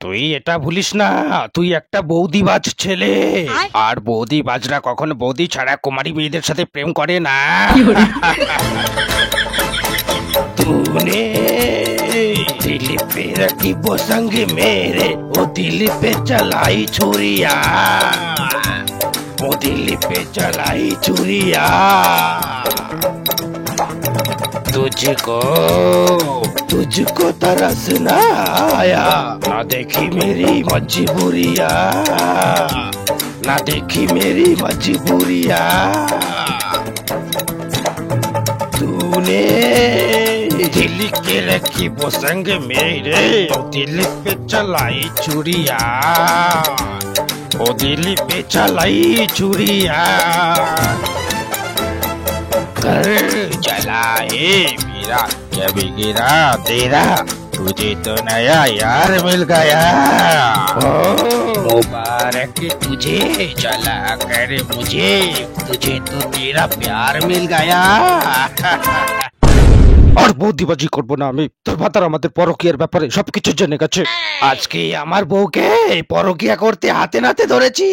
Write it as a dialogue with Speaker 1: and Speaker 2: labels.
Speaker 1: তুই এটা ভুলিস না, তুই একটা বৌদিবাজ ছেলে। আর বৌদিবাজরা কখনো বৌদি ছাড়া কুমারী মেয়েদের সাথে প্রেম করে না। तूने दिल पे रखी वो संग मेरे, वो दिल पे चलाई छुरिया, वो दिल पे चलाई छुरिया। तुझको तुझको तरस ना आया, ना देखी मेरी मजबूरिया, ना देखी मेरी मजबूरिया। तूने दिल के रखी वो संग मेरे, दिल पे चलाई छुरिया, ओ दिल पे चलाई छुरिया। कर जलाए मेरा ये भी गिरा तेरा, तुझे तो नया यार मिल गया। ओ मुबारक तुझे, चला कर मुझे, तुझे तो तेरा प्यार मिल गया। আর বৌদিবাজি করবো না আমি। তোর ভাতার আমাদের পরকীয়ার ব্যাপারে সবকিছু জেনে গেছে। আজকে আমার বউকে পরকীয়া করতে হাতে নাতে ধরেছি।